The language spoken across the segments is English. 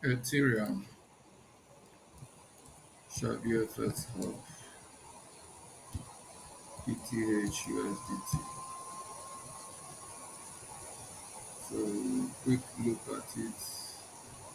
Ethereum shall be effects of ETH So quick look at it.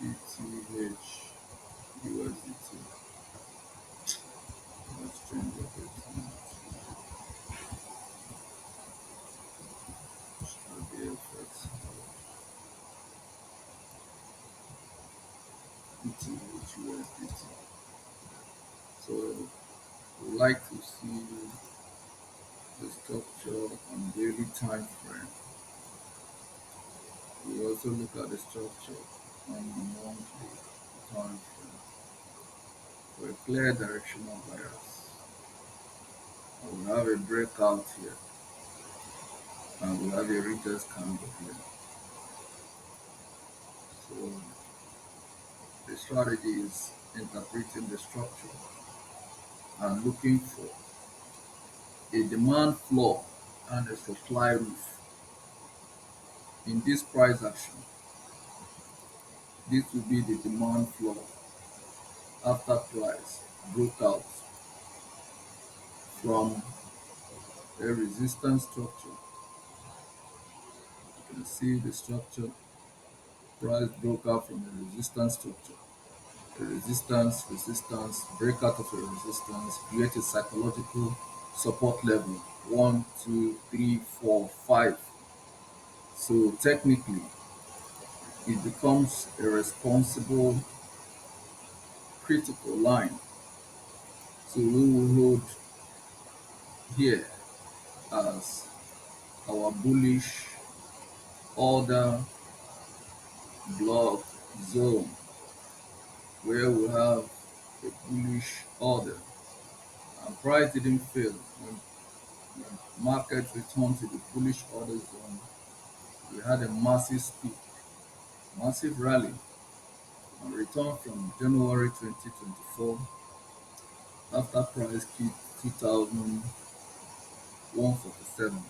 ETH Let's change of it. Shall be effects of ETH So we like to see the structure on daily time frame. We also look at the structure on the monthly time frame for a clear directional bias. And we have a breakout here and we have a retest candle here. So the strategy is interpreting the structure and looking for a demand floor and a supply roof. In this price action, this will be the demand floor after price broke out from a resistance structure. You can see the structure. Price broke out from a resistance structure. A resistance, break out of a resistance, create a psychological support level. One, two, three, four, five. So technically, it becomes a responsible critical line. So we will hold here as our bullish order block zone where we have a bullish order and price didn't fail when market returned to the bullish order zone. We had a massive peak, massive rally and return from January 2024 after price hit 2147.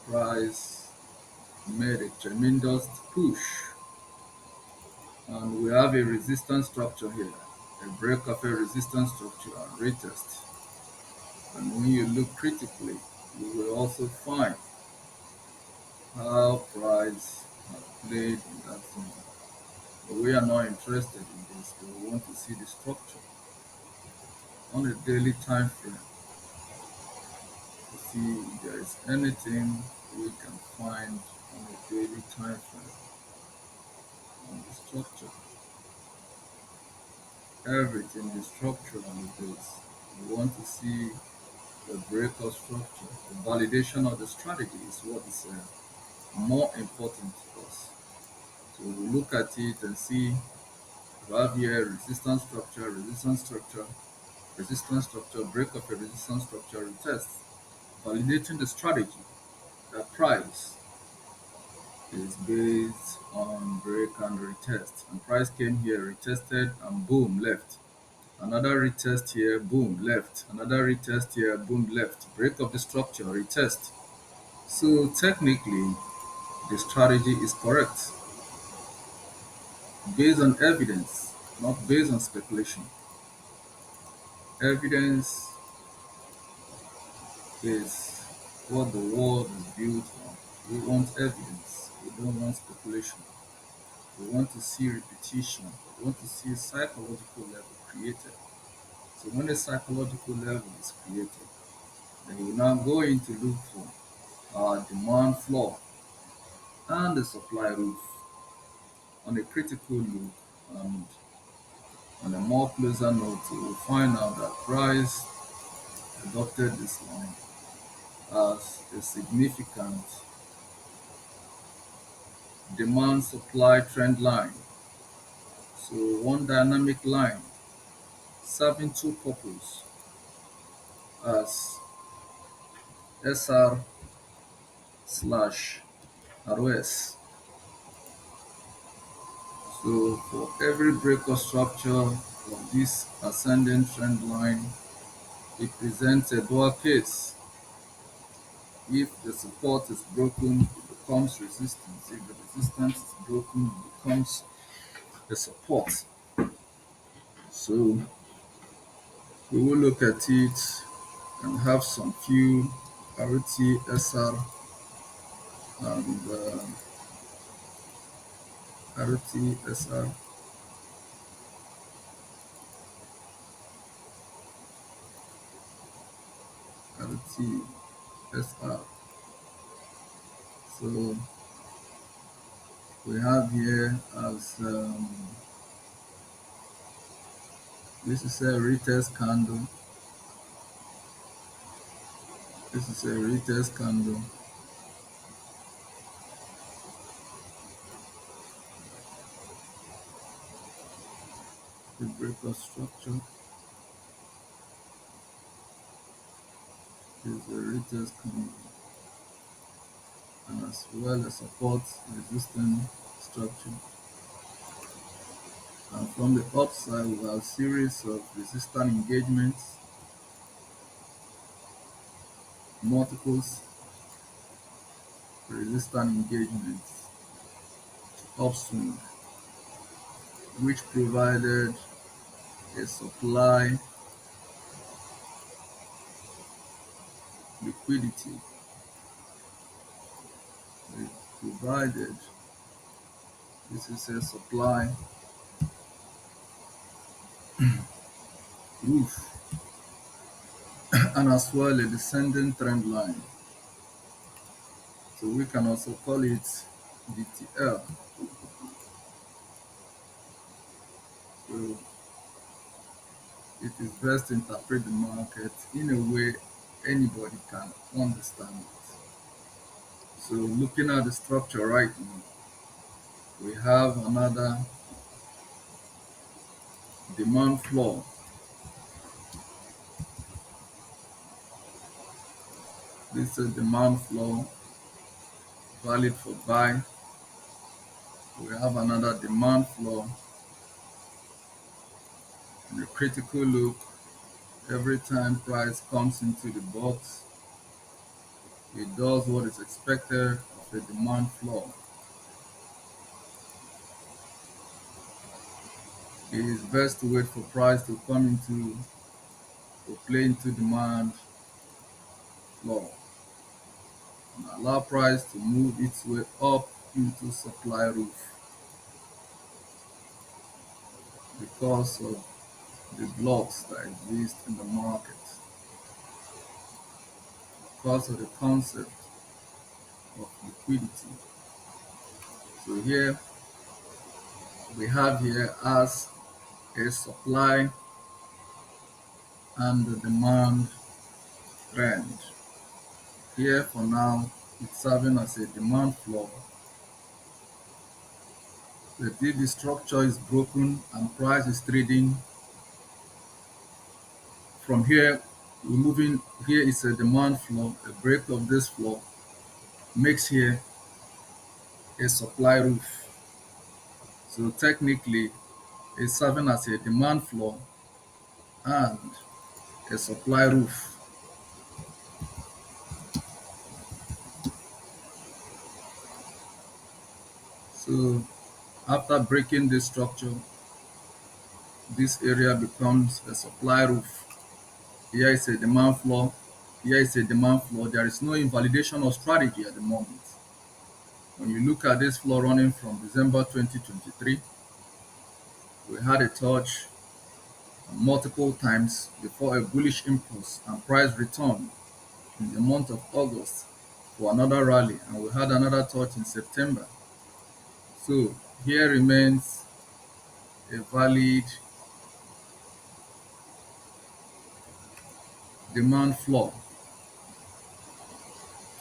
Price made a tremendous push and we have a resistance structure here, a break of a resistance structure and retest. And when you look critically, you will also find how price has played in that zone. But we are not interested in this. We want to see the structure on a daily time frame to see if there is anything we can find on a daily time frame on the structure. Everything is structural on this. We want to see the breakout structure. The validation of the strategy is what is more important to us. So we look at it and see we have here resistance structure, break of a resistance structure, retest, validating the strategy that price is based on break and retest. And price came here, retested, and boom, left. Another retest here, boom, left. Another retest here, boom, left. Break of the structure, retest. So technically, the strategy is correct based on evidence, not based on speculation. Evidence is what the world is built on. We want evidence. We don't want speculation. We want to see repetition. We want to see a psychological level created. So when a psychological level is created, then you now go in to look for our demand floor and the supply roof on a critical look, and on a more closer note, you will find out that price adopted this line as a significant demand supply trend line. So one dynamic line serving two purposes as SR slash ROS. So for every breakout structure of this ascending trend line, it presents a dual case. If the support is broken, it becomes resistance. If the resistance is broken, it becomes a support. So we will look at it and have some few RTSR and RTSR, RTSR. So we have here as this is a retest candle. This is a retest candle. The break of structure is a retest candle, and as well as support resistance structure. And from the upside, we have a series of resistance engagements, multiples resistance engagements, upswing, which provided a supply liquidity. It provided, this is a supply roof and as well a descending trend line. So we can also call it DTL. So it is best to interpret the market in a way anybody can understand it. So looking at the structure right now, we have another demand floor. This is a demand floor valid for buy. We have another demand floor and a critical look. Every time price comes into the box, it does what is expected of a demand floor. It is best to wait for price to come into or play into demand floor and allow price to move its way up into supply roof because of the blocks that exist in the market, because of the concept of liquidity. So here we have here as a supply and the demand trend. Here for now, it's serving as a demand floor. But if the structure is broken and price is trading from here, we're moving, here is a demand floor, a break of this floor makes here a supply roof. So technically, it's serving as a demand floor and a supply roof. So after breaking this structure, this area becomes a supply roof. Here is a demand floor. Here is a demand floor. There is no invalidation of strategy at the moment. When you look at this floor running from December 2023, we had a touch multiple times before a bullish impulse and price return in the month of August for another rally, and we had another touch in September. So here remains a valid demand floor.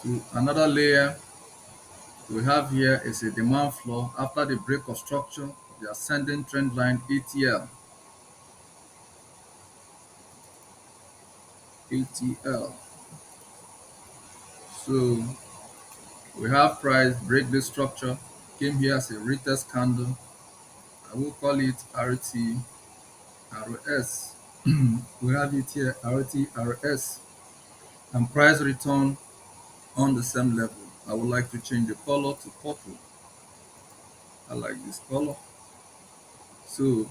So another layer we have here is a demand floor after the break of structure of the ascending trend line ATL. ATL. So we have price break this structure, came here as a retest candle. I will call it RTRS. We have it here RTRS, and price return on the same level. I would like to change the color to purple. I like this color. So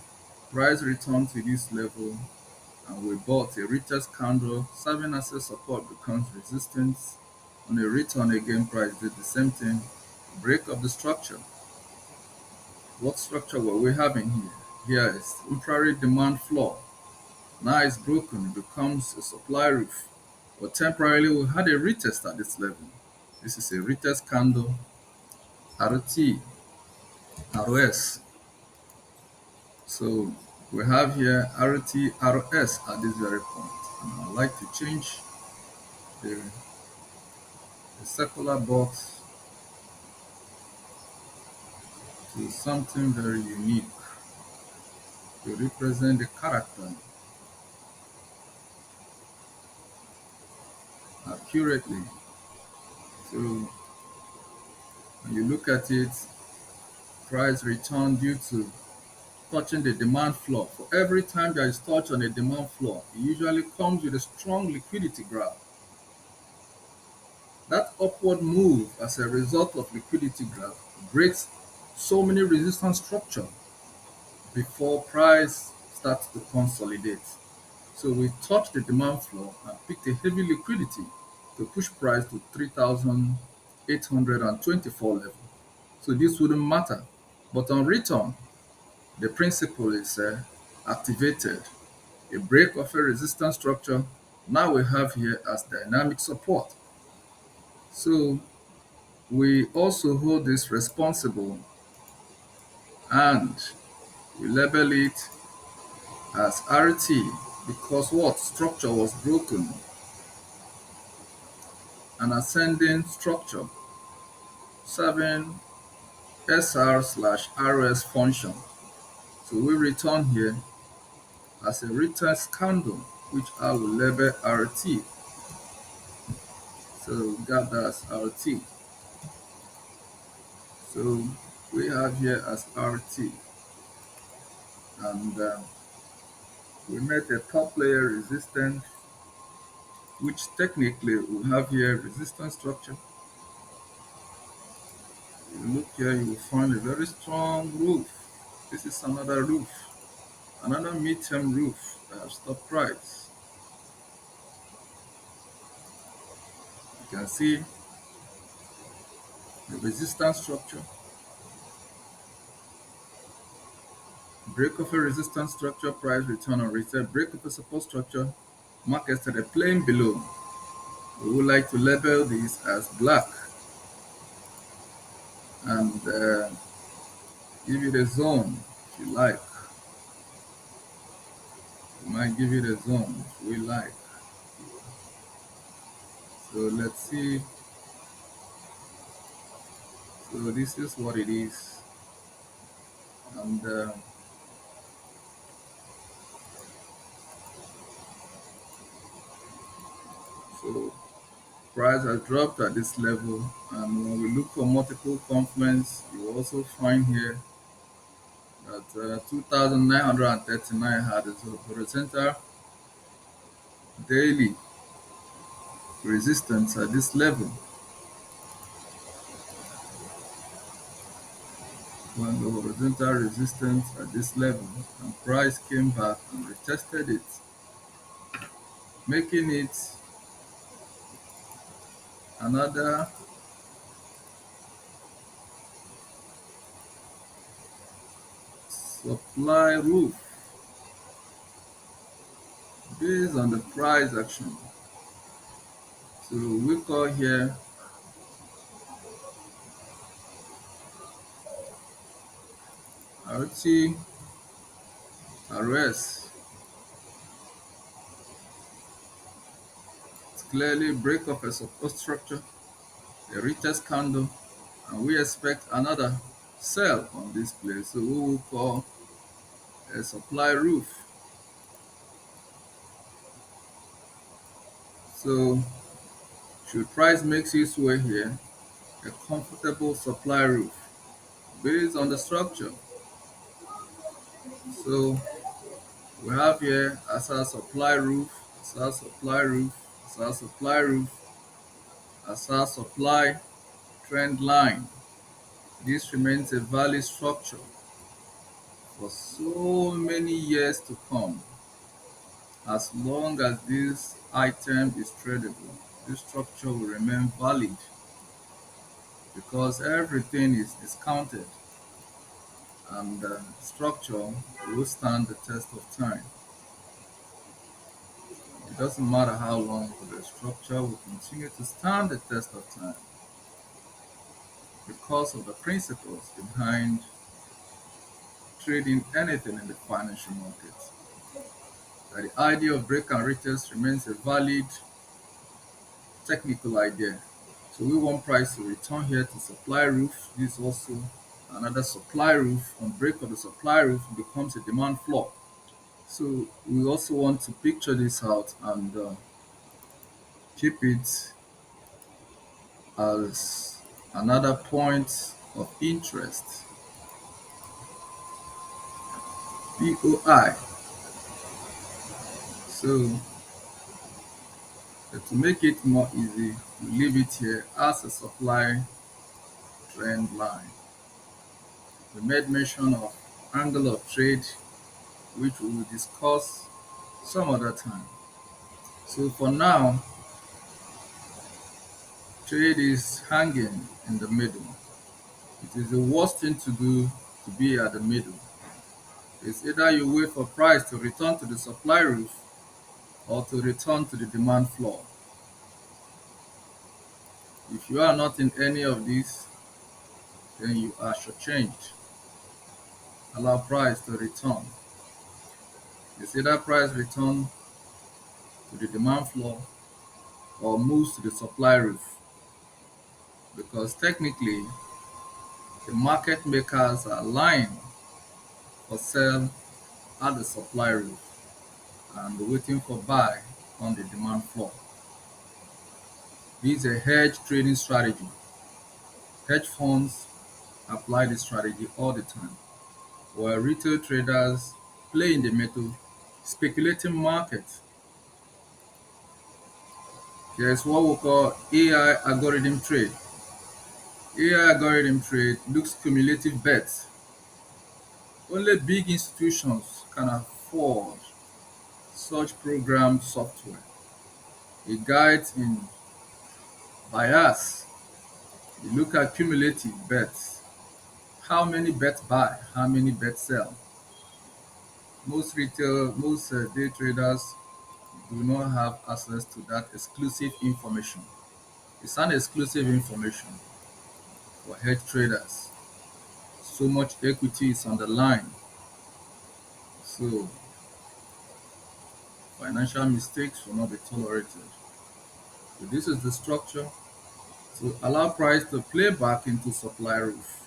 price returned to this level and we bought a retest candle serving as a support becomes resistance. On a return again, price did the same thing. Break of the structure. What structure were we having here? Here is temporary demand floor. Now it's broken, it becomes a supply roof. But temporarily we had a retest at this level. This is a retest candle, RT, RS. So we have here RT, RS at this very point. And I'd like to change the, the circular box to something very unique to represent the character accurately. So when you look at it, price return due to touching the demand floor. For every time there is touch on a demand floor, it usually comes with a strong liquidity grab. That upward move as a result of liquidity grab breaks so many resistance structure before price starts to consolidate. So we touched the demand floor and picked a heavy liquidity to push price to 3,824 level. So this wouldn't matter. But on return, the principle is activated. A break of a resistance structure now we have here as dynamic support. So we also hold this responsible and we label it as RT because what structure was broken, an ascending structure serving SR slash RS function. So we return here as a retest candle, which I will label RT. So we got that as RT. So we have here as RT, and we made a top layer resistance, which technically we have here resistance structure. If you look here, you will find a very strong roof. This is another roof, another mid-term roof that have stopped price. You can see the resistance structure, break of a resistance structure, price return on reset, break of a support structure, market started playing below. We would like to label this as black and give it a zone if you like. We might give it a zone if we like. So let's see. So this is what it is. And so price has dropped at this level. And when we look for multiple confluence, you also find here that 2,939 had a horizontal daily resistance at this level. When the horizontal resistance at this level and price came back and retested it, making it another supply roof based on the price action. So we call here RT RS. It's clearly break of a support structure, a retest candle, and we expect another sell on this place. So we will call a supply roof. So should price makes its way here, a comfortable supply roof based on the structure. So we have here as our supply roof, as our supply roof, as our supply roof, as our supply trend line. This remains a valid structure for so many years to come. As long as this item is tradable, this structure will remain valid because everything is discounted and the structure will stand the test of time. It doesn't matter how long, the structure will continue to stand the test of time because of the principles behind trading anything in the financial markets. That the idea of break and retest remains a valid technical idea. So we want price to return here to supply roof. This is also another supply roof. On break of the supply roof becomes a demand floor. So we also want to picture this out and keep it as another point of interest. POI. So to make it more easy, we leave it here as a supply trend line. We made mention of angle of trade, which we will discuss some other time. So for now, trade is hanging in the middle. It is the worst thing to do to be at the middle. It's either you wait for price to return to the supply roof or to return to the demand floor. If you are not in any of these, then you are shortchanged. Allow price to return. It's either price return to the demand floor or moves to the supply roof because technically the market makers are lying for sell at the supply roof and waiting for buy on the demand floor. This is a hedge trading strategy. Hedge funds apply this strategy all the time, while retail traders play in the middle, speculating markets. There is what we call AI algorithm trade. AI algorithm trade looks cumulative bets. Only big institutions can afford such programmed software. It guides in bias. You look at cumulative bets. How many bets buy? How many bets sell? Most day traders do not have access to that exclusive information. It's an exclusive information for hedge traders. So much equity is on the line. So financial mistakes will not be tolerated. So this is the structure to allow price to play back into supply roof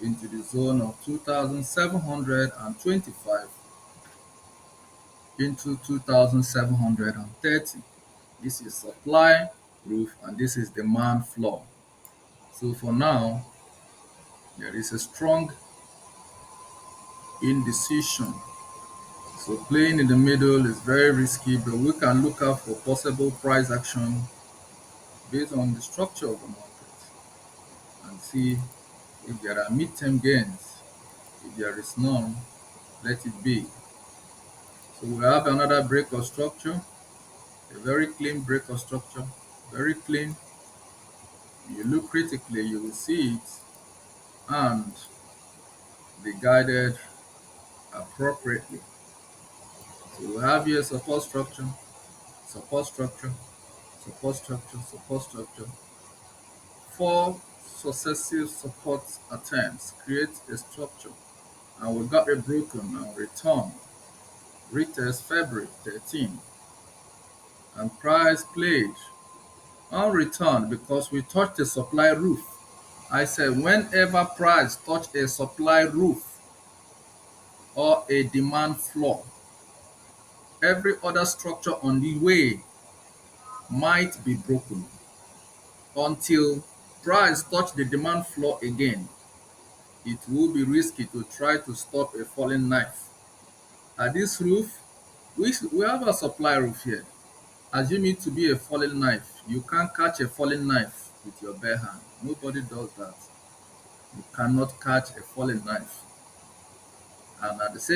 into the zone of 2725 into 2730. This is supply roof and this is demand floor. So for now, there is a strong indecision. So playing in the middle is very risky, but we can look out for possible price action based on the structure of the market and see if there are mid-term gains. If there is none, let it be. So we have another break of structure, a very clean break of structure, very clean. You look critically, you will see it and be guided appropriately. So we have here support structure, support structure, support structure, support structure. Four successive support attempts create a structure and we got it broken and returned. Retest February 13 and price played on return because we touched the supply roof. I said whenever price touch a supply roof or a demand floor, every other structure on the way might be broken until price touch the demand floor again. It will be risky to try to stop a falling knife. At this roof, we have a supply roof here. Assume it to be a falling knife. You can't catch a falling knife with your bare hand. Nobody does that. You cannot catch a falling knife. And at the same